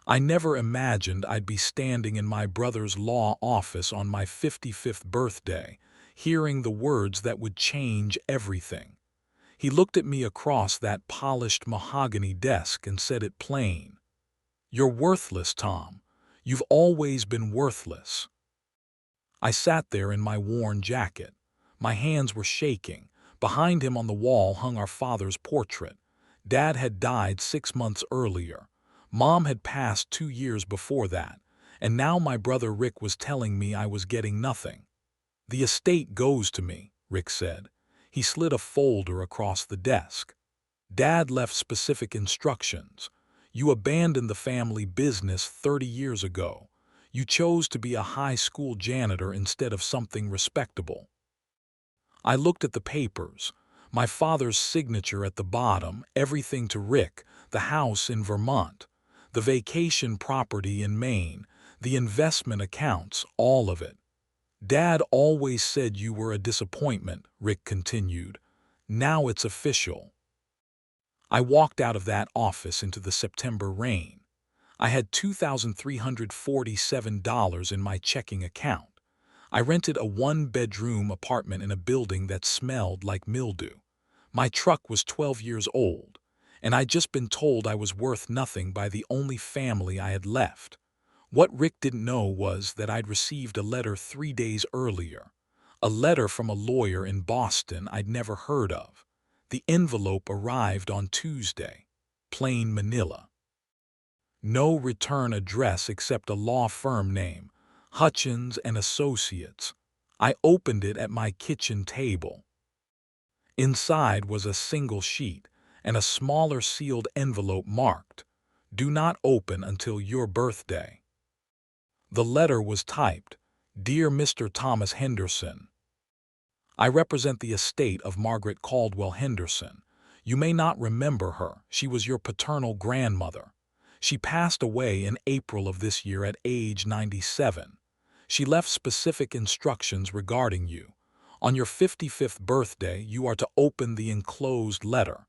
I never imagined I'd be standing in my brother's law office on my 55th birthday, hearing the words that would change everything. He looked at me across that polished mahogany desk and said it plain. "You're worthless, Tom. You've always been worthless." I sat there in my worn jacket. My hands were shaking. Behind him on the wall hung our father's portrait. Dad had died 6 months earlier. Mom had passed 2 years before that. And now my brother Rick was telling me I was getting nothing. "The estate goes to me," Rick said. He slid a folder across the desk. "Dad left specific instructions. You abandoned the family business 30 years ago. You chose to be a high school janitor instead of something respectable." I looked at the papers. My father's signature at the bottom, everything to Rick, the house in Vermont, the vacation property in Maine, the investment accounts, all of it. "Dad always said you were a disappointment," Rick continued. "Now it's official." I walked out of that office into the September rain. I had $2,347 in my checking account. I rented a one-bedroom apartment in a building that smelled like mildew. My truck was 12 years old, and I'd just been told I was worth nothing by the only family I had left. What Rick didn't know was that I'd received a letter 3 days earlier. A letter from a lawyer in Boston I'd never heard of. The envelope arrived on Tuesday. Plain Manila. No return address except a law firm name, Hutchins and Associates. I opened it at my kitchen table. Inside was a single sheet and a smaller sealed envelope marked, "Do not open until your birthday." The letter was typed, "Dear Mr. Thomas Henderson, I represent the estate of Margaret Caldwell Henderson. You may not remember her. She was your paternal grandmother. She passed away in April of this year at age 97. She left specific instructions regarding you. On your 55th birthday, you are to open the enclosed letter.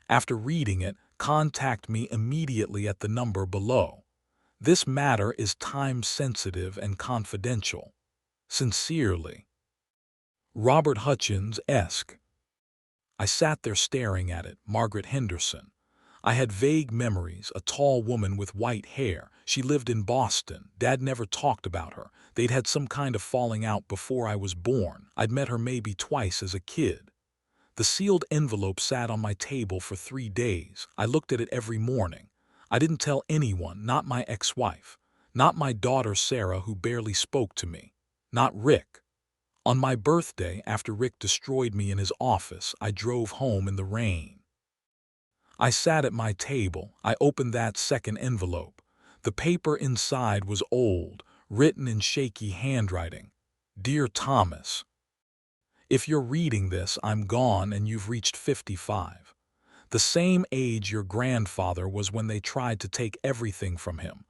After reading it, contact me immediately at the number below. This matter is time-sensitive and confidential. Sincerely, Robert Hutchins-esque." I sat there staring at it, Margaret Henderson. I had vague memories, a tall woman with white hair. She lived in Boston. Dad never talked about her. They'd had some kind of falling out before I was born. I'd met her maybe twice as a kid. The sealed envelope sat on my table for 3 days. I looked at it every morning. I didn't tell anyone, not my ex-wife, not my daughter Sarah, who barely spoke to me, not Rick. On my birthday, after Rick destroyed me in his office, I drove home in the rain. I sat at my table. I opened that second envelope. The paper inside was old, written in shaky handwriting. "Dear Thomas, if you're reading this, I'm gone and you've reached 55. The same age your grandfather was when they tried to take everything from him.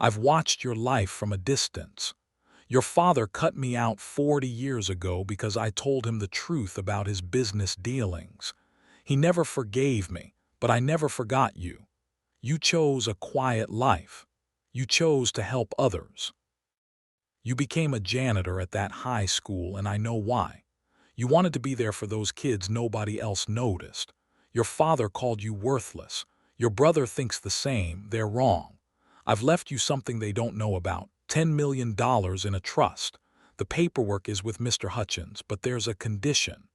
I've watched your life from a distance. Your father cut me out 40 years ago because I told him the truth about his business dealings. He never forgave me, but I never forgot you. You chose a quiet life. You chose to help others. You became a janitor at that high school, and I know why. You wanted to be there for those kids nobody else noticed. Your father called you worthless. Your brother thinks the same. They're wrong. I've left you something they don't know about, $10 million in a trust. The paperwork is with Mr. Hutchins, but there's a condition.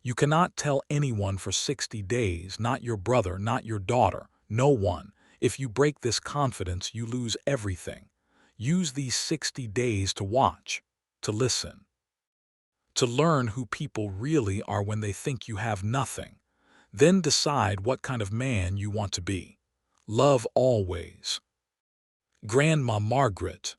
You cannot tell anyone for 60 days, not your brother, not your daughter, no one. If you break this confidence, you lose everything. Use these 60 days to watch, to listen, to learn who people really are when they think you have nothing. Then decide what kind of man you want to be. Love always. Grandma Margaret."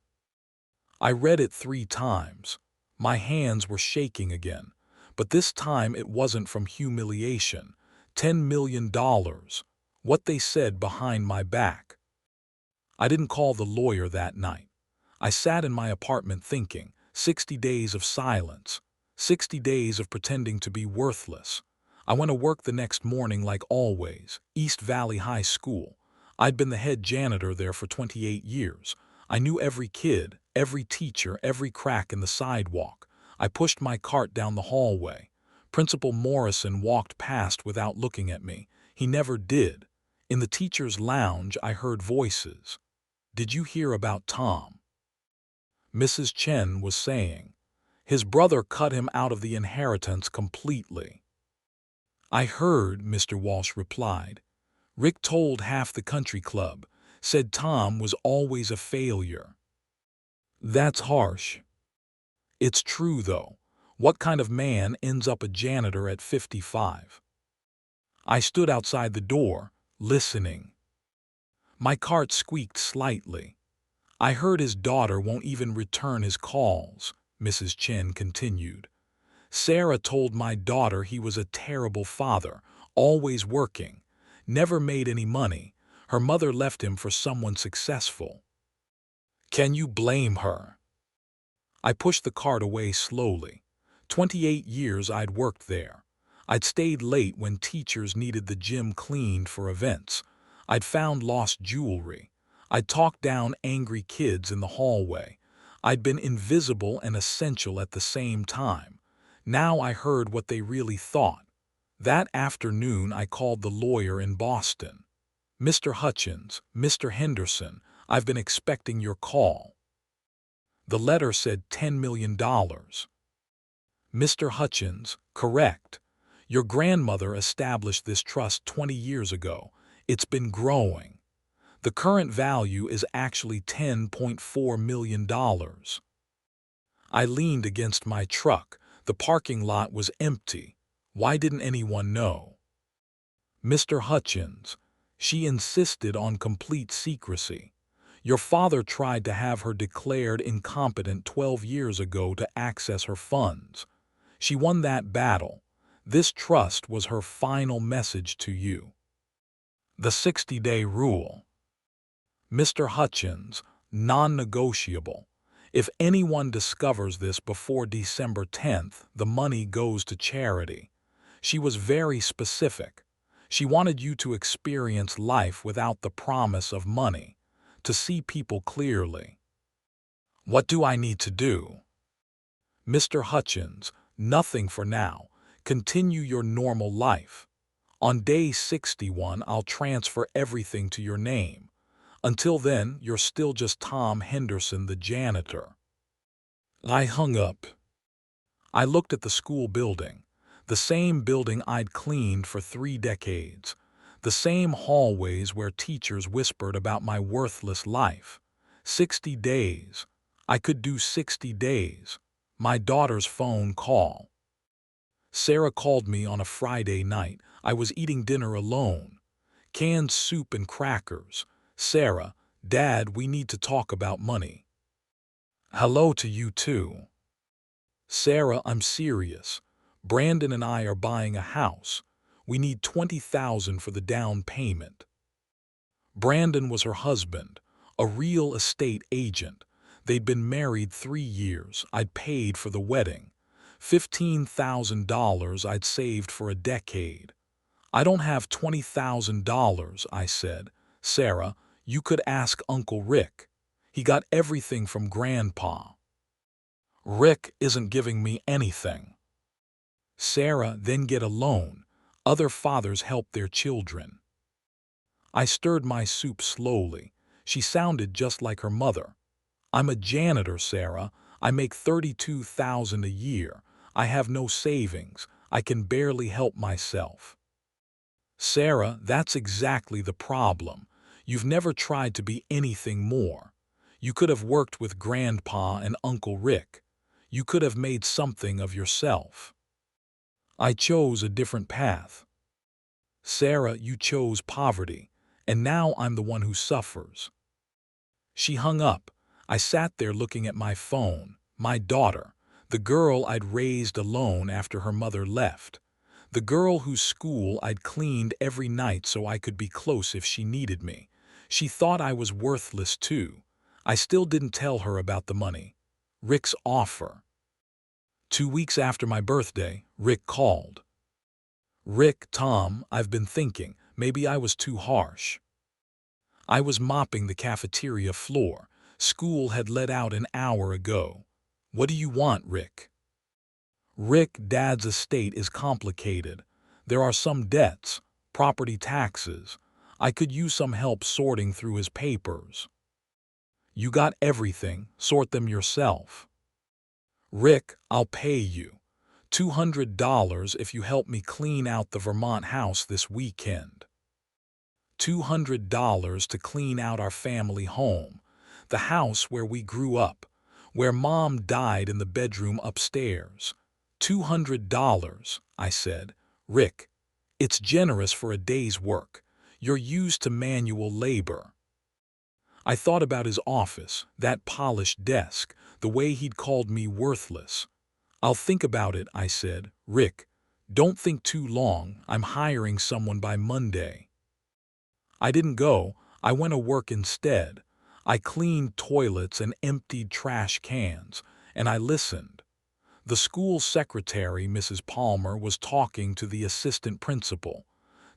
I read it 3 times. My hands were shaking again, but this time it wasn't from humiliation. $10 million. What they said behind my back. I didn't call the lawyer that night. I sat in my apartment thinking, 60 days of silence, 60 days of pretending to be worthless. I went to work the next morning like always, East Valley High School. I'd been the head janitor there for 28 years. I knew every kid, every teacher, every crack in the sidewalk. I pushed my cart down the hallway. Principal Morrison walked past without looking at me. He never did. In the teacher's lounge, I heard voices. "Did you hear about Tom?" Mrs. Chen was saying. "His brother cut him out of the inheritance completely." "I heard," Mr. Walsh replied. "Rick told half the country club, said Tom was always a failure." "That's harsh." "It's true, though. What kind of man ends up a janitor at 55? I stood outside the door, listening. My cart squeaked slightly. "I heard his daughter won't even return his calls," Mrs. Chen continued. "Sarah told my daughter he was a terrible father, always working, never made any money. Her mother left him for someone successful." "Can you blame her?" I pushed the cart away slowly. 28 years I'd worked there. I'd stayed late when teachers needed the gym cleaned for events. I'd found lost jewelry. I'd talked down angry kids in the hallway. I'd been invisible and essential at the same time. Now I heard what they really thought. That afternoon I called the lawyer in Boston. "Mr. Hutchins, Mr. Henderson, I've been expecting your call." The letter said $10 million. "Mr. Hutchins, correct. Your grandmother established this trust 20 years ago. It's been growing. The current value is actually $10.4 million. I leaned against my truck. The parking lot was empty. Why didn't anyone know? "Mr. Hutchins, she insisted on complete secrecy. Your father tried to have her declared incompetent 12 years ago to access her funds. She won that battle. This trust was her final message to you. The 60-day rule. Mr. Hutchins, non-negotiable. If anyone discovers this before December 10th, the money goes to charity." She was very specific. She wanted you to experience life without the promise of money, to see people clearly. "What do I need to do?" "Mr. Hutchins, nothing for now. Continue your normal life. On day 61, I'll transfer everything to your name. Until then, you're still just Tom Henderson, the janitor." I hung up. I looked at the school building, the same building I'd cleaned for 3 decades, the same hallways where teachers whispered about my worthless life. 60 days. I could do 60 days. My daughter's phone call. Sarah called me on a Friday night. I was eating dinner alone. Canned soup and crackers. "Sarah, Dad, we need to talk about money." "Hello to you too." "Sarah, I'm serious. Brandon and I are buying a house. We need $20,000 for the down payment." Brandon was her husband, a real estate agent. They'd been married 3 years. I'd paid for the wedding. $15,000 I'd saved for a decade. "I don't have $20,000, I said. "Sarah, you could ask Uncle Rick. He got everything from Grandpa." "Rick isn't giving me anything." "Sarah, then get a loan. Other fathers help their children." I stirred my soup slowly. She sounded just like her mother. "I'm a janitor, Sarah. I make $32,000 a year. I have no savings. I can barely help myself." "Sarah, that's exactly the problem. You've never tried to be anything more. You could have worked with Grandpa and Uncle Rick. You could have made something of yourself." "I chose a different path." "Sarah, you chose poverty, and now I'm the one who suffers." She hung up. I sat there looking at my phone. My daughter, the girl I'd raised alone after her mother left. The girl whose school I'd cleaned every night so I could be close if she needed me. She thought I was worthless too. I still didn't tell her about the money. Rick's offer. 2 weeks after my birthday, Rick called. "Rick, Tom, I've been thinking, maybe I was too harsh." I was mopping the cafeteria floor. School had let out an hour ago. What do you want, Rick? Rick, Dad's estate is complicated. There are some debts, property taxes. I could use some help sorting through his papers. You got everything, sort them yourself. Rick, I'll pay you $200 if you help me clean out the Vermont house this weekend. $200 to clean out our family home, the house where we grew up, where Mom died in the bedroom upstairs. $200, I said. Rick, it's generous for a day's work. You're used to manual labor. I thought about his office, that polished desk, the way he'd called me worthless. I'll think about it, I said. Rick, don't think too long. I'm hiring someone by Monday. I didn't go. I went to work instead. I cleaned toilets and emptied trash cans, and I listened. The school secretary, Mrs. Palmer, was talking to the assistant principal.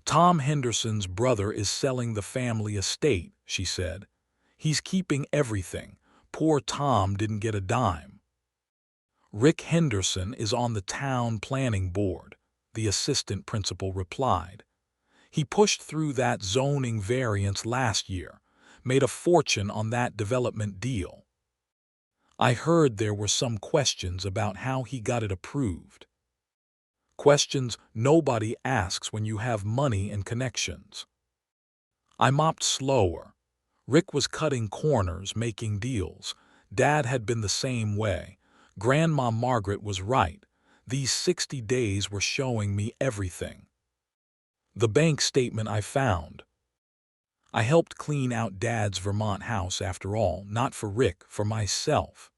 Tom Henderson's brother is selling the family estate, she said. He's keeping everything. Poor Tom didn't get a dime. Rick Henderson is on the town planning board, the assistant principal replied. He pushed through that zoning variance last year, made a fortune on that development deal. I heard there were some questions about how he got it approved. Questions nobody asks when you have money and connections. I mopped slower. Rick was cutting corners, making deals. Dad had been the same way. Grandma Margaret was right. These 60 days were showing me everything. The bank statement I found. I helped clean out Dad's Vermont house after all, not for Rick, for myself.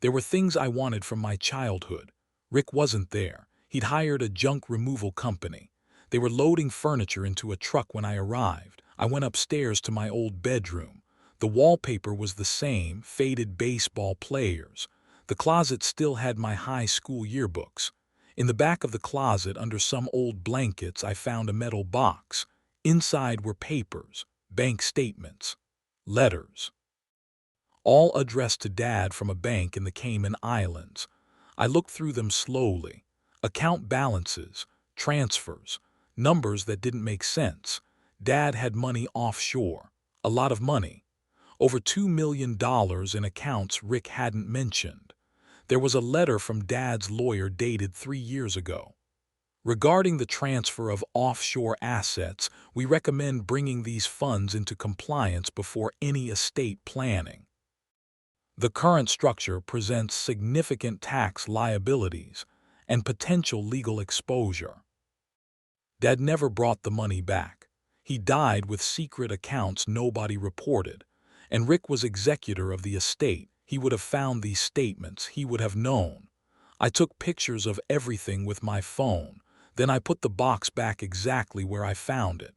There were things I wanted from my childhood. Rick wasn't there. He'd hired a junk removal company. They were loading furniture into a truck when I arrived. I went upstairs to my old bedroom. The wallpaper was the same, faded baseball players. The closet still had my high school yearbooks. In the back of the closet, under some old blankets, I found a metal box. Inside were papers, bank statements, letters, all addressed to Dad from a bank in the Cayman Islands. I looked through them slowly. Account balances, transfers, numbers that didn't make sense. Dad had money offshore, a lot of money. Over $2 million in accounts Rick hadn't mentioned. There was a letter from Dad's lawyer dated 3 years ago. Regarding the transfer of offshore assets, we recommend bringing these funds into compliance before any estate planning. The current structure presents significant tax liabilities and potential legal exposure. Dad never brought the money back. He died with secret accounts nobody reported, and Rick was executor of the estate. He would have found these statements. He would have known. I took pictures of everything with my phone. Then I put the box back exactly where I found it.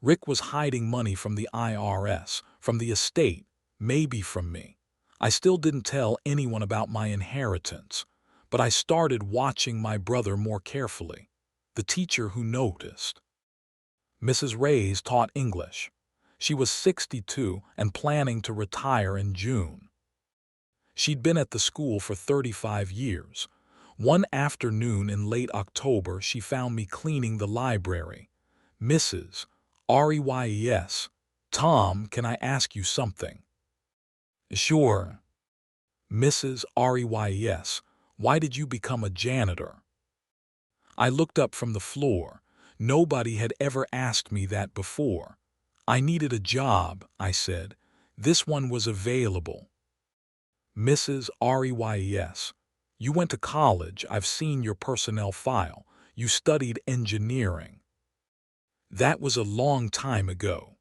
Rick was hiding money from the IRS, from the estate, maybe from me. I still didn't tell anyone about my inheritance, but I started watching my brother more carefully. The teacher who noticed. Mrs. Reyes taught English. She was 62 and planning to retire in June. She'd been at the school for 35 years. One afternoon in late October, she found me cleaning the library. Mrs. Reyes, Tom, can I ask you something? Sure. Mrs. Reyes, why did you become a janitor? I looked up from the floor. Nobody had ever asked me that before. I needed a job, I said. This one was available. Mrs. Reyes, you went to college. I've seen your personnel file. You studied engineering. That was a long time ago.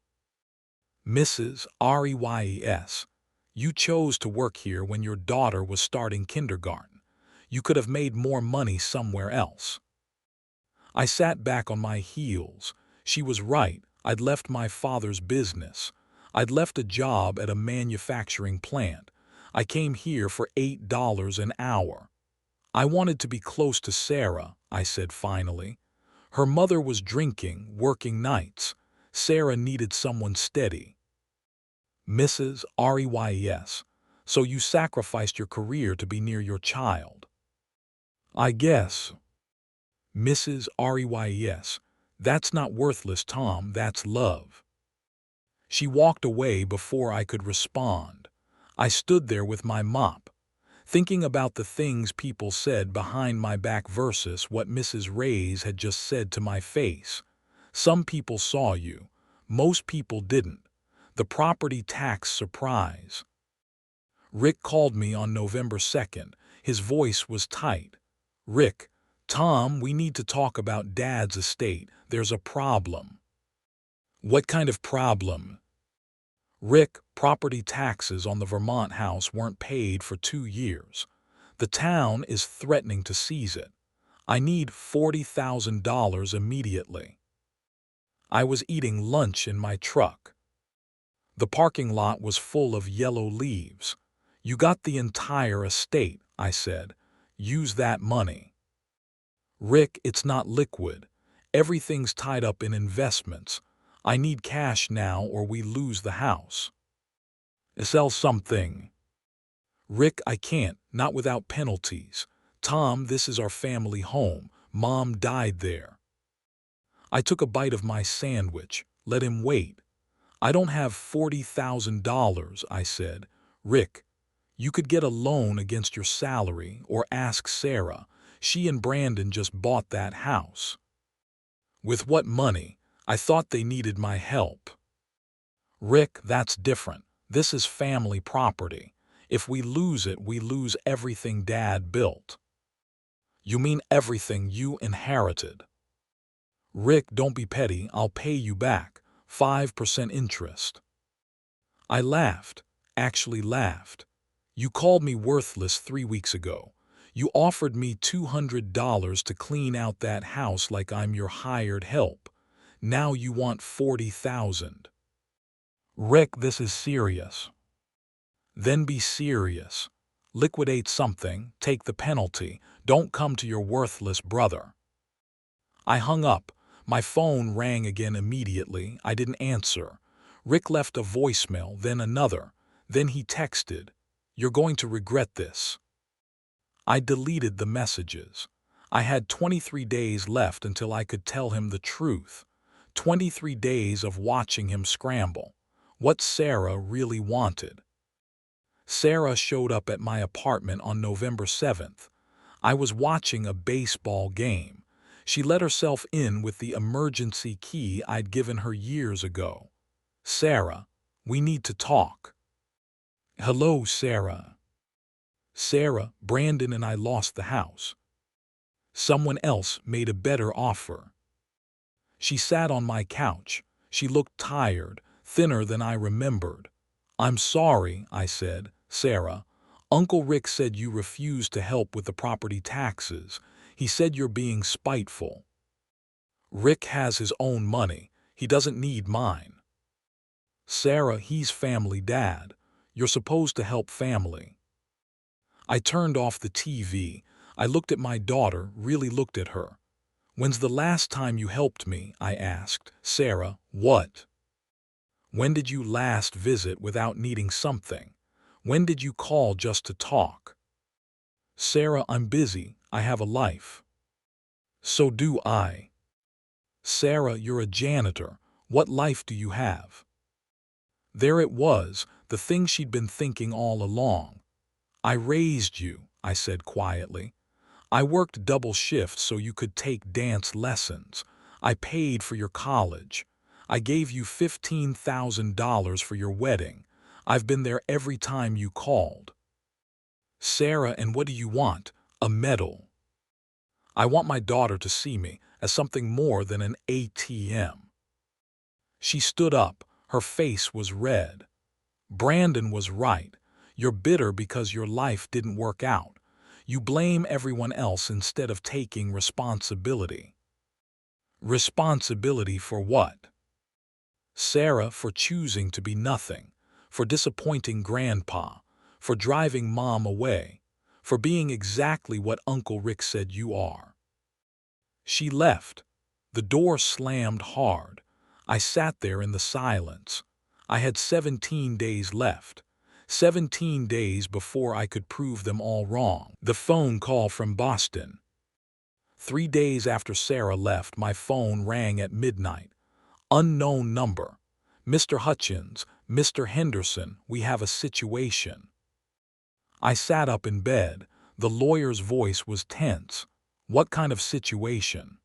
Mrs. Reyes, you chose to work here when your daughter was starting kindergarten. You could have made more money somewhere else. I sat back on my heels. She was right. I'd left my father's business. I'd left a job at a manufacturing plant. I came here for $8 an hour. I wanted to be close to Sarah, I said finally. Her mother was drinking, working nights. Sarah needed someone steady. Mrs. Reys. So you sacrificed your career to be near your child. I guess. Mrs. Reys. That's not worthless, Tom, that's love. She walked away before I could respond. I stood there with my mop, thinking about the things people said behind my back versus what Mrs. Reyes had just said to my face. Some people saw you. Most people didn't. The property tax surprise. Rick called me on November 2nd. His voice was tight. Rick, Tom, we need to talk about Dad's estate. There's a problem. What kind of problem? Rick, property taxes on the Vermont house weren't paid for 2 years. The town is threatening to seize it. I need $40,000 immediately. I was eating lunch in my truck. The parking lot was full of yellow leaves. You got the entire estate, I said. Use that money. Rick, it's not liquid. Everything's tied up in investments. I need cash now or we lose the house. Sell something. Rick, I can't, not without penalties. Tom, this is our family home. Mom died there. I took a bite of my sandwich. Let him wait. I don't have $40,000, I said. Rick, you could get a loan against your salary or ask Sarah. She and Brandon just bought that house. With what money? I thought they needed my help. Rick, that's different. This is family property. If we lose it, we lose everything Dad built. You mean everything you inherited? Rick, don't be petty. I'll pay you back. 5% interest. I laughed. Actually laughed. You called me worthless 3 weeks ago. You offered me $200 to clean out that house like I'm your hired help. Now you want $40,000. Rick, this is serious. Then be serious. Liquidate something, take the penalty. Don't come to your worthless brother. I hung up. My phone rang again immediately. I didn't answer. Rick left a voicemail, then another. Then he texted, "You're going to regret this." I deleted the messages. I had 23 days left until I could tell him the truth. 23 days of watching him scramble. What Sarah really wanted. Sarah showed up at my apartment on November 7th. I was watching a baseball game. She let herself in with the emergency key I'd given her years ago. Sarah, we need to talk. Hello, Sarah. Sarah, Brandon and I lost the house. Someone else made a better offer. She sat on my couch. She looked tired, thinner than I remembered. I'm sorry, I said. Sarah, Uncle Rick said you refused to help with the property taxes. He said you're being spiteful. Rick has his own money. He doesn't need mine. Sarah, he's family dad. You're supposed to help family. I turned off the TV. I looked at my daughter, really looked at her. When's the last time you helped me? I asked. Sarah, what? When did you last visit without needing something? When did you call just to talk? Sarah, I'm busy. I have a life. So do I. Sarah, you're a janitor. What life do you have? There it was, the thing she'd been thinking all along. I raised you, I said quietly. I worked double shifts so you could take dance lessons. I paid for your college. I gave you $15,000 for your wedding. I've been there every time you called. Sarah, and what do you want? A medal. I want my daughter to see me as something more than an ATM. She stood up. Her face was red. Brandon was right. You're bitter because your life didn't work out. You blame everyone else instead of taking responsibility. Responsibility for what? Sarah, for choosing to be nothing, for disappointing Grandpa, for driving Mom away, for being exactly what Uncle Rick said you are. She left. The door slammed hard. I sat there in the silence. I had 17 days left. 17 days before I could prove them all wrong. The phone call from Boston. 3 days after Sarah left, my phone rang at midnight. Unknown number. Mr. Hutchins, Mr. Henderson, we have a situation. I sat up in bed. The lawyer's voice was tense. What kind of situation?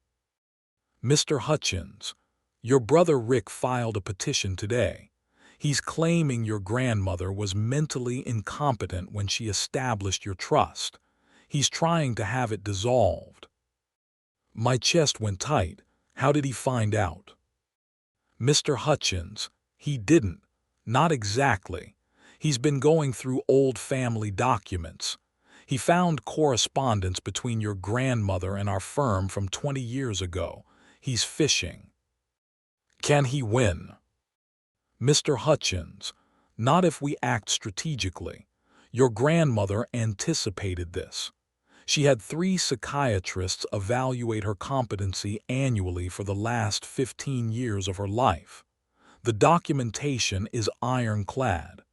Mr. Hutchins, your brother Rick filed a petition today. He's claiming your grandmother was mentally incompetent when she established your trust. He's trying to have it dissolved. My chest went tight. How did he find out? Mr. Hutchins, he didn't. Not exactly. He's been going through old family documents. He found correspondence between your grandmother and our firm from 20 years ago. He's fishing. Can he win? Mr. Hutchins, not if we act strategically. Your grandmother anticipated this. She had 3 psychiatrists evaluate her competency annually for the last 15 years of her life. The documentation is ironclad.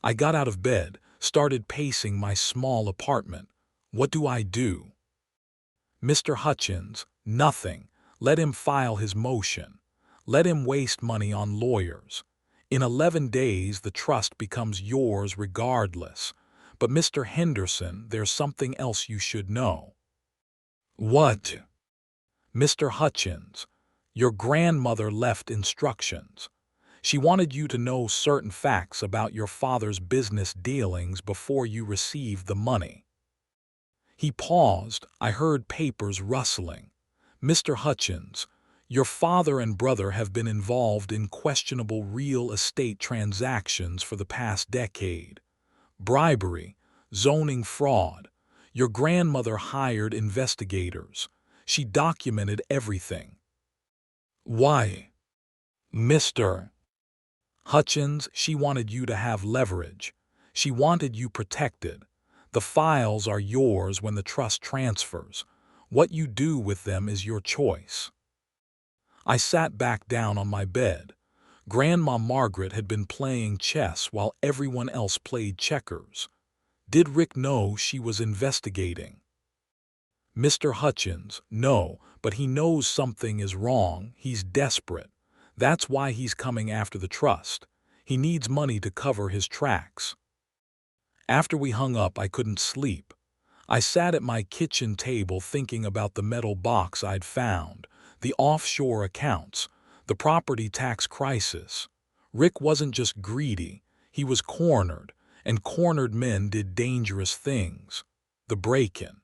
I got out of bed, started pacing my small apartment. What do I do? Mr. Hutchins, nothing. Let him file his motion. Let him waste money on lawyers. In 11 days, the trust becomes yours regardless. But Mr. Henderson, there's something else you should know. What? Mr. Hutchins, your grandmother left instructions. She wanted you to know certain facts about your father's business dealings before you received the money. He paused. I heard papers rustling. Mr. Hutchins, your father and brother have been involved in questionable real estate transactions for the past decade. Bribery, zoning fraud. Your grandmother hired investigators. She documented everything. Why? Mr. Hutchins, she wanted you to have leverage. She wanted you protected. The files are yours when the trust transfers. What you do with them is your choice. I sat back down on my bed. Grandma Margaret had been playing chess while everyone else played checkers. Did Rick know she was investigating? Mr. Hutchins, no, but he knows something is wrong. He's desperate. That's why he's coming after the trust. He needs money to cover his tracks. After we hung up, I couldn't sleep. I sat at my kitchen table thinking about the metal box I'd found, the offshore accounts, the property tax crisis. Rick wasn't just greedy, he was cornered, and cornered men did dangerous things. The break-in.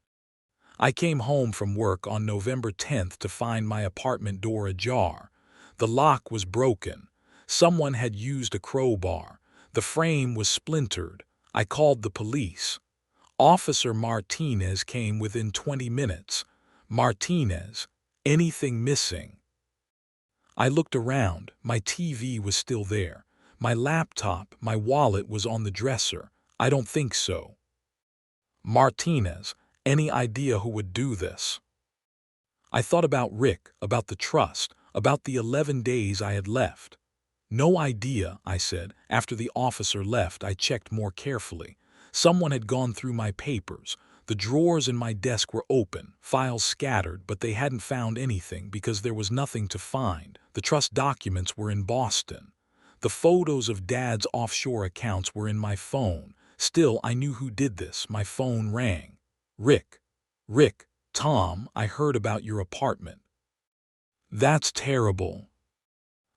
I came home from work on November 10th to find my apartment door ajar. The lock was broken. Someone had used a crowbar. The frame was splintered. I called the police. Officer Martinez came within 20 minutes. Martinez, anything missing? I looked around. My TV was still there. My laptop, my wallet was on the dresser. I don't think so. Martinez, any idea who would do this? I thought about Rick, about the trust, about the 11 days I had left. No idea, I said. After the officer left, I checked more carefully. Someone had gone through my papers. The drawers in my desk were open, files scattered, but they hadn't found anything because there was nothing to find. The trust documents were in Boston. The photos of Dad's offshore accounts were in my phone. Still, I knew who did this. My phone rang. Rick. Rick, Tom, I heard about your apartment. That's terrible.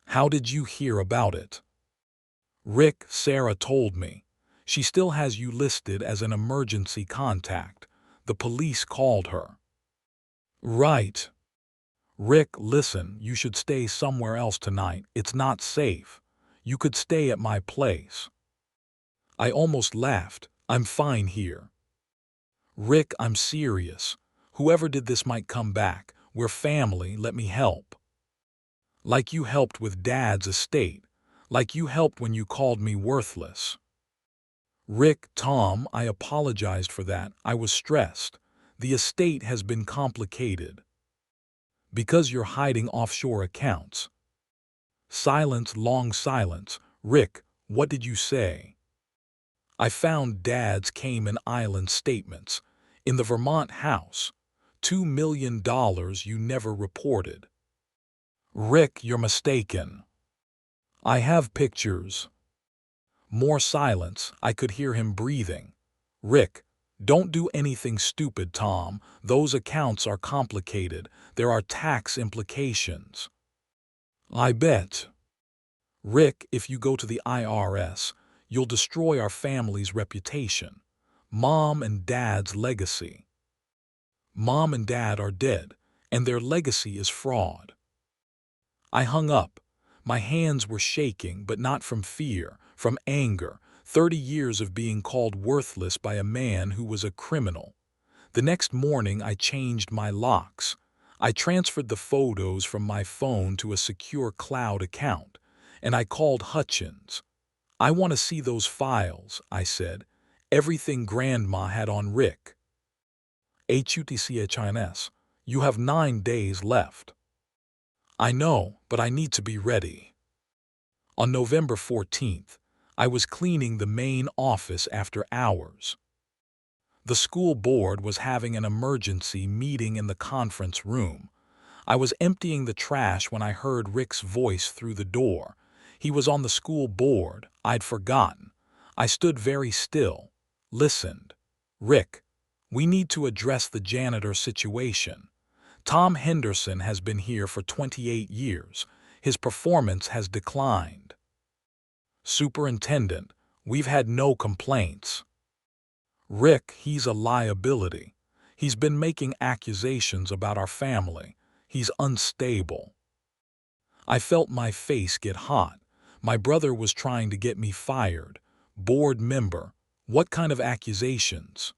How did you hear about it? Rick, Sarah told me. She still has you listed as an emergency contact. The police called her. Right. Rick, listen, you should stay somewhere else tonight. It's not safe. You could stay at my place. I almost laughed. I'm fine here. Rick, I'm serious. Whoever did this might come back. We're family, let me help. Like you helped with Dad's estate. Like you helped when you called me worthless. Rick, Tom, I apologized for that. I was stressed. The estate has been complicated. Because you're hiding offshore accounts. Silence, long silence. Rick, what did you say? I found Dad's Cayman Island statements in the Vermont house. $2 million you never reported. Rick, you're mistaken. I have pictures. More silence. I could hear him breathing. Rick, don't do anything stupid, Tom. Those accounts are complicated. There are tax implications. I bet. Rick, if you go to the IRS, you'll destroy our family's reputation. Mom and Dad's legacy. Mom and Dad are dead, and their legacy is fraud. I hung up. My hands were shaking, but not from fear, from anger. 30 years of being called worthless by a man who was a criminal. The next morning I changed my locks. I transferred the photos from my phone to a secure cloud account, and I called Hutchins. I want to see those files, I said. Everything Grandma had on Rick. HUTCHINS. You have 9 days left. I know, but I need to be ready. On November 14th, I was cleaning the main office after hours. The school board was having an emergency meeting in the conference room. I was emptying the trash when I heard Rick's voice through the door. He was on the school board. I'd forgotten. I stood very still, listened. Rick, we need to address the janitor situation. Tom Henderson has been here for 28 years. His performance has declined. Superintendent, we've had no complaints. Rick, he's a liability. He's been making accusations about our family. He's unstable. I felt my face get hot. My brother was trying to get me fired. Board member, what kind of accusations?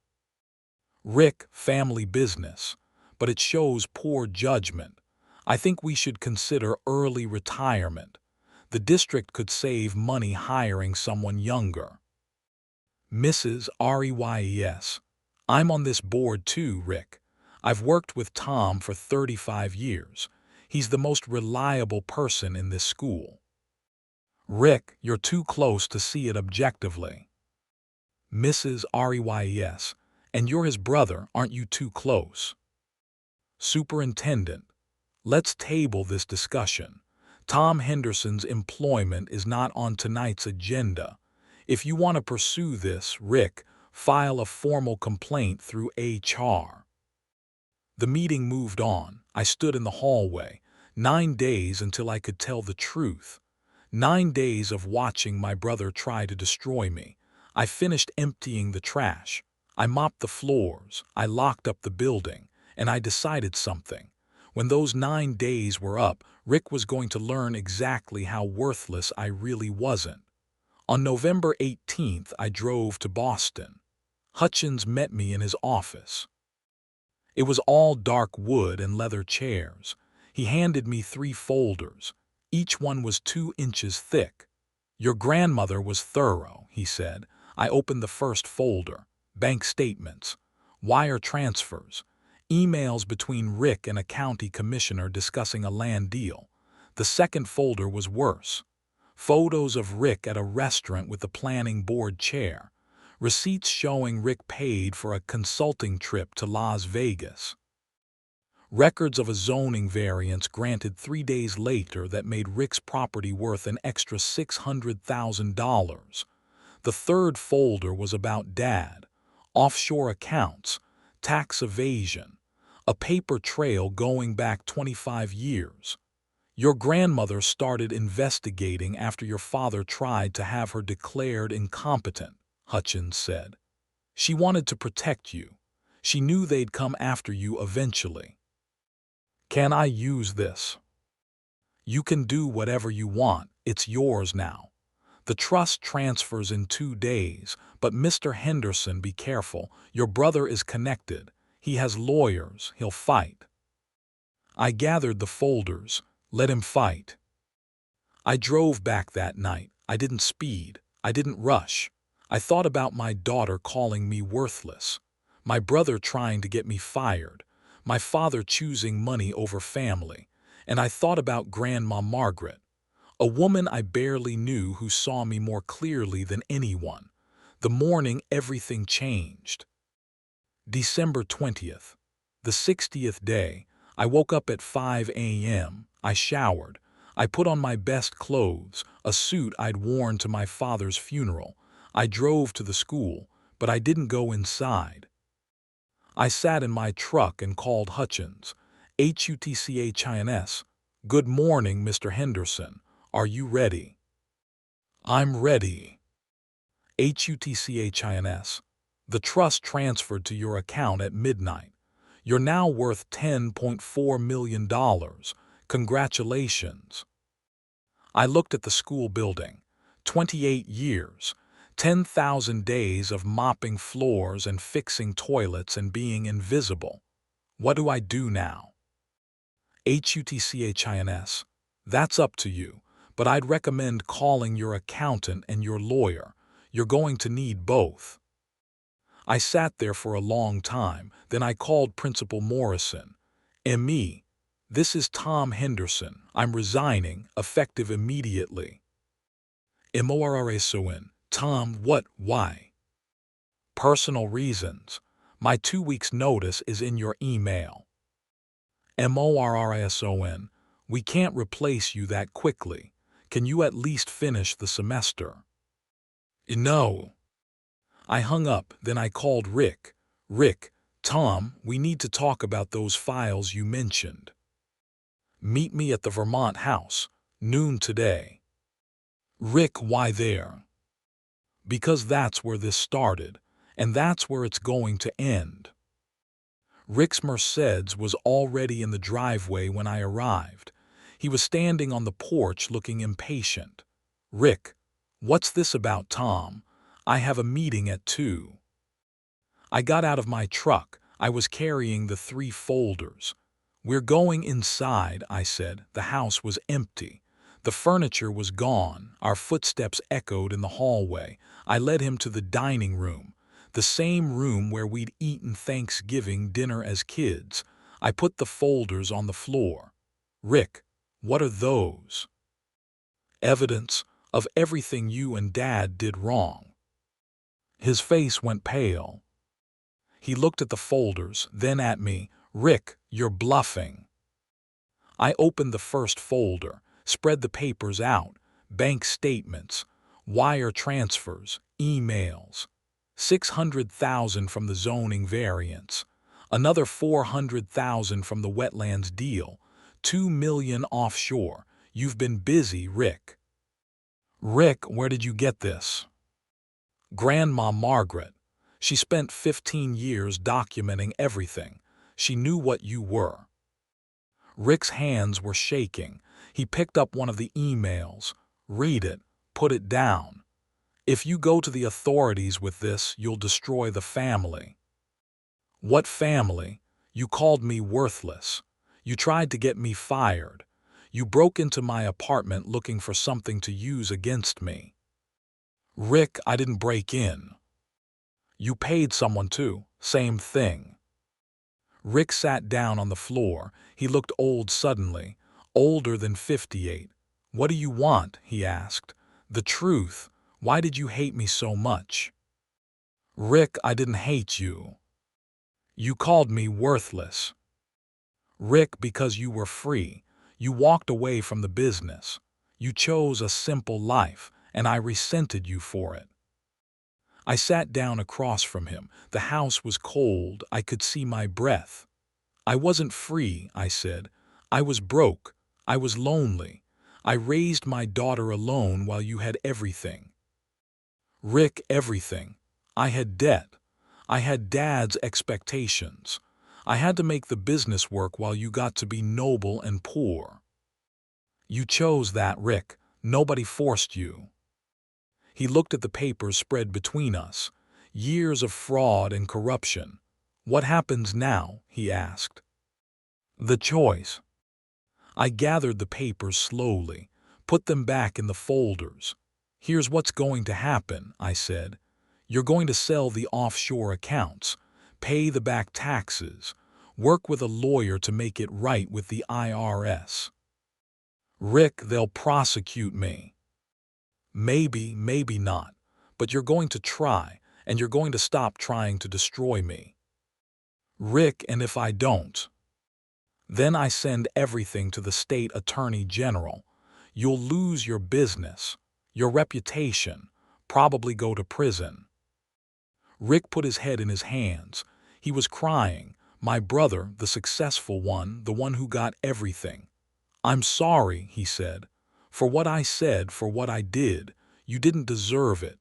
Rick, family business. But it shows poor judgment. I think we should consider early retirement. The district could save money hiring someone younger. Mrs. Reyes. I'm on this board too, Rick. I've worked with Tom for 35 years. He's the most reliable person in this school. Rick, you're too close to see it objectively. Mrs. Reyes. And you're his brother, aren't you too close? Superintendent, let's table this discussion. Tom Henderson's employment is not on tonight's agenda. If you want to pursue this, Rick, file a formal complaint through HR. The meeting moved on. I stood in the hallway. 9 days until I could tell the truth. 9 days of watching my brother try to destroy me. I finished emptying the trash. I mopped the floors. I locked up the building. And I decided something. When those 9 days were up, Rick was going to learn exactly how worthless I really wasn't. On November 18th, I drove to Boston. Hutchins met me in his office. It was all dark wood and leather chairs. He handed me 3 folders. Each one was 2 inches thick. Your grandmother was thorough, he said. I opened the first folder. Bank statements, wire transfers, emails between Rick and a county commissioner discussing a land deal. The second folder was worse. Photos of Rick at a restaurant with the planning board chair. Receipts showing Rick paid for a consulting trip to Las Vegas. Records of a zoning variance granted 3 days later that made Rick's property worth an extra $600,000. The third folder was about Dad, offshore accounts, tax evasion, a paper trail going back 25 years. Your grandmother started investigating after your father tried to have her declared incompetent, Hutchins said. She wanted to protect you. She knew they'd come after you eventually. Can I use this? You can do whatever you want. It's yours now. The trust transfers in 2 days, but Mr. Henderson, be careful. Your brother is connected. He has lawyers. He'll fight. I gathered the folders. Let him fight. I drove back that night. I didn't speed. I didn't rush. I thought about my daughter calling me worthless, my brother trying to get me fired, my father choosing money over family, and I thought about Grandma Margaret. A woman I barely knew who saw me more clearly than anyone. The morning everything changed. December 20th. The 60th day. I woke up at 5 a.m. I showered. I put on my best clothes, a suit I'd worn to my father's funeral. I drove to the school, but I didn't go inside. I sat in my truck and called Hutchins. Hutchins. Good morning, Mr. Henderson. Are you ready? I'm ready. Hutchins. The trust transferred to your account at midnight. You're now worth $10.4 million. Congratulations. I looked at the school building. 28 years. 10,000 days of mopping floors and fixing toilets and being invisible. What do I do now? Hutchins. That's up to you, but I'd recommend calling your accountant and your lawyer. You're going to need both. I sat there for a long time, then I called Principal Morrison. M.E. This is Tom Henderson. I'm resigning, effective immediately. Morrison. Tom, what, why? Personal reasons. My 2 weeks' notice is in your email. Morrison. We can't replace you that quickly. Can you at least finish the semester? No. I hung up, then I called Rick. Rick, Tom, we need to talk about those files you mentioned. Meet me at the Vermont house, noon today. Rick, why there? Because that's where this started, and that's where it's going to end. Rick's Mercedes was already in the driveway when I arrived. He was standing on the porch looking impatient. Rick, what's this about, Tom? I have a meeting at 2. I got out of my truck. I was carrying the 3 folders. We're going inside, I said. The house was empty. The furniture was gone. Our footsteps echoed in the hallway. I led him to the dining room, the same room where we'd eaten Thanksgiving dinner as kids. I put the folders on the floor. Rick, what are those? Evidence of everything you and Dad did wrong. His face went pale. He looked at the folders, then at me. Rick, you're bluffing. I opened the first folder, spread the papers out. Bank statements, wire transfers, emails. 600,000 from the zoning variance. Another 400,000 from the wetlands deal. 2 million offshore. You've been busy, Rick. Rick, where did you get this? Grandma Margaret. She spent 15 years documenting everything. She knew what you were. Rick's hands were shaking. He picked up one of the emails. Read it. Put it down. If you go to the authorities with this, you'll destroy the family. What family? You called me worthless. You tried to get me fired. You broke into my apartment looking for something to use against me. Rick, I didn't break in. You paid someone to. Same thing. Rick sat down on the floor. He looked old suddenly, older than 58. What do you want? He asked. The truth. Why did you hate me so much? Rick, I didn't hate you. You called me worthless. Rick, because you were free. You walked away from the business. You chose a simple life, and I resented you for it. I sat down across from him. The house was cold. I could see my breath. I wasn't free, I said. I was broke. I was lonely. I raised my daughter alone while you had everything. Rick, everything. I had debt. I had Dad's expectations. I had to make the business work while you got to be noble and poor. You chose that, Rick. Nobody forced you. He looked at the papers spread between us. Years of fraud and corruption. What happens now? He asked. The choice. I gathered the papers slowly, put them back in the folders. Here's what's going to happen, I said. You're going to sell the offshore accounts, pay the back taxes, work with a lawyer to make it right with the IRS. Rick, they'll prosecute me. Maybe, maybe not. But you're going to try, and you're going to stop trying to destroy me. Rick, and if I don't, then I send everything to the state attorney general. You'll lose your business, your reputation, probably go to prison. Rick put his head in his hands. He was crying. My brother, the successful one, the one who got everything. I'm sorry, he said. For what I said, for what I did. You didn't deserve it.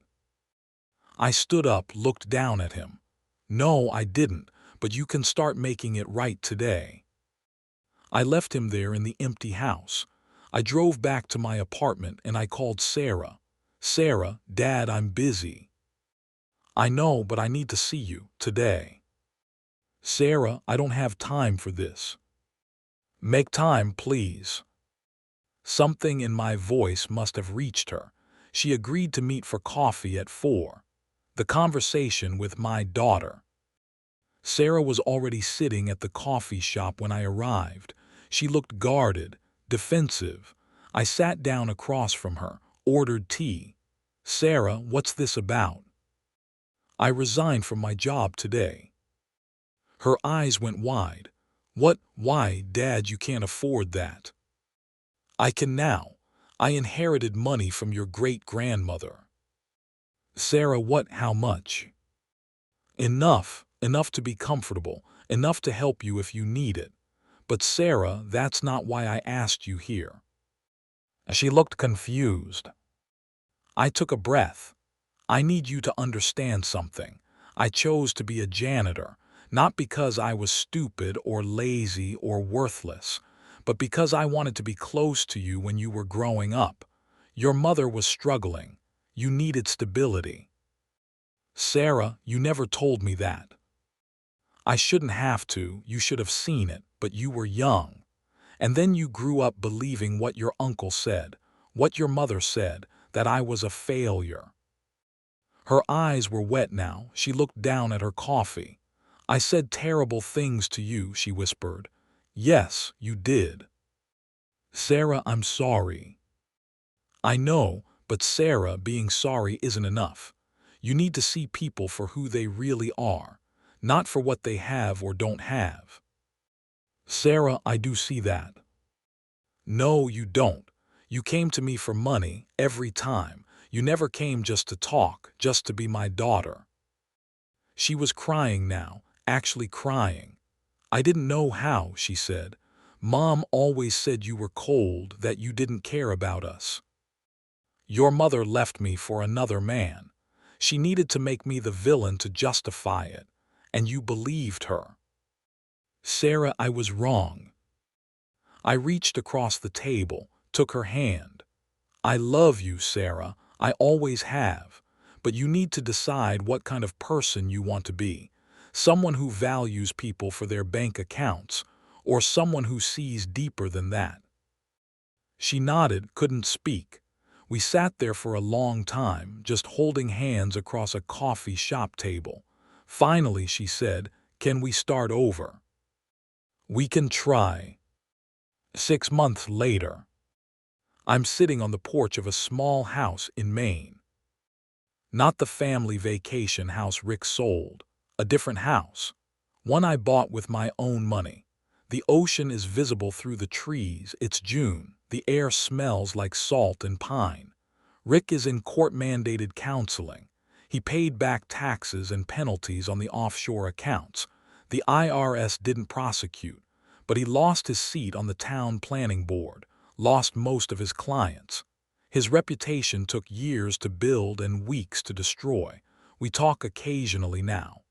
I stood up, looked down at him. No, I didn't, but you can start making it right today. I left him there in the empty house. I drove back to my apartment and I called Sarah. Sarah, Dad, I'm busy. I know, but I need to see you today. Sarah, I don't have time for this. Make time, please. Something in my voice must have reached her. She agreed to meet for coffee at 4. The conversation with my daughter. Sarah was already sitting at the coffee shop when I arrived. She looked guarded, defensive. I sat down across from her, ordered tea. Sarah, what's this about? I resigned from my job today. Her eyes went wide. What? Why, Dad, you can't afford that. I can now. I inherited money from your great-grandmother. Sarah, what? How much? Enough. Enough to be comfortable. Enough to help you if you need it. But Sarah, that's not why I asked you here. She looked confused. I took a breath. I need you to understand something. I chose to be a janitor, not because I was stupid or lazy or worthless, but because I wanted to be close to you when you were growing up. Your mother was struggling. You needed stability. Sarah, you never told me that. I shouldn't have to, you should have seen it, but you were young. And then you grew up believing what your uncle said, what your mother said, that I was a failure. Her eyes were wet now. She looked down at her coffee. I said terrible things to you, she whispered. Yes, you did. Sarah, I'm sorry. I know, but Sarah, being sorry isn't enough. You need to see people for who they really are, not for what they have or don't have. Sarah, I do see that. No, you don't. You came to me for money every time. You never came just to talk, just to be my daughter. She was crying now, actually crying. I didn't know how, she said. Mom always said you were cold, that you didn't care about us. Your mother left me for another man. She needed to make me the villain to justify it, and you believed her. Sarah, I was wrong. I reached across the table, took her hand. I love you, Sarah. I always have. But you need to decide what kind of person you want to be. Someone who values people for their bank accounts, or someone who sees deeper than that. She nodded, couldn't speak. We sat there for a long time, just holding hands across a coffee shop table. Finally, she said, "Can we start over?" "We can try." 6 months later. I'm sitting on the porch of a small house in Maine. Not the family vacation house Rick sold, a different house. One I bought with my own money. The ocean is visible through the trees. It's June. The air smells like salt and pine. Rick is in court-mandated counseling. He paid back taxes and penalties on the offshore accounts. The IRS didn't prosecute, but he lost his seat on the town planning board, lost most of his clients. His reputation took years to build and weeks to destroy. We talk occasionally now.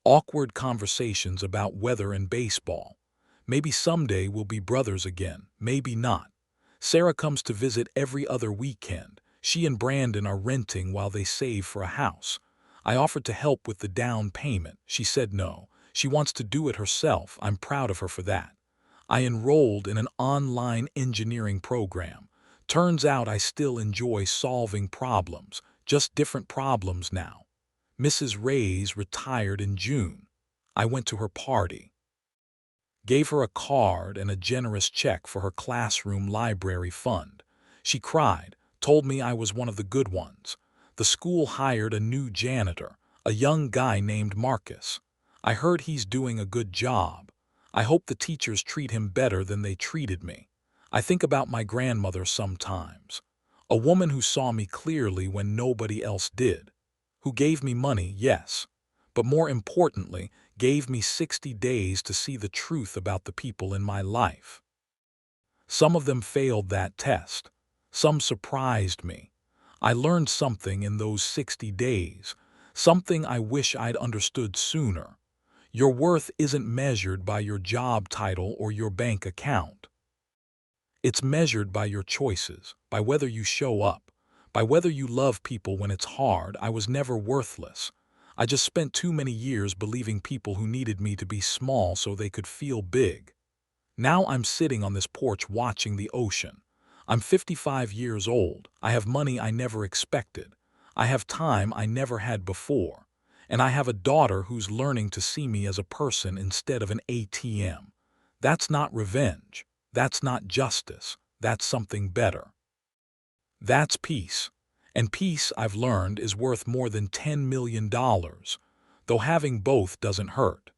Awkward conversations about weather and baseball. Maybe someday we'll be brothers again, maybe not. Sarah comes to visit every other weekend. She and Brandon are renting while they save for a house. I offered to help with the down payment. She said no. She wants to do it herself. I'm proud of her for that. I enrolled in an online engineering program. Turns out I still enjoy solving problems, just different problems now. Mrs. Reyes retired in June. I went to her party. Gave her a card and a generous check for her classroom library fund. She cried, told me I was one of the good ones. The school hired a new janitor, a young guy named Marcus. I heard he's doing a good job. I hope the teachers treat him better than they treated me. I think about my grandmother sometimes. A woman who saw me clearly when nobody else did. Who gave me money, yes, but more importantly, gave me 60 days to see the truth about the people in my life. Some of them failed that test. Some surprised me. I learned something in those 60 days, something I wish I'd understood sooner. Your worth isn't measured by your job title or your bank account. It's measured by your choices, by whether you show up, by whether you love people when it's hard. I was never worthless. I just spent too many years believing people who needed me to be small so they could feel big. Now I'm sitting on this porch watching the ocean. I'm 55 years old. I have money I never expected. I have time I never had before. And I have a daughter who's learning to see me as a person instead of an ATM. That's not revenge. That's not justice. That's something better. That's peace. And peace, I've learned, is worth more than $10 million, though having both doesn't hurt.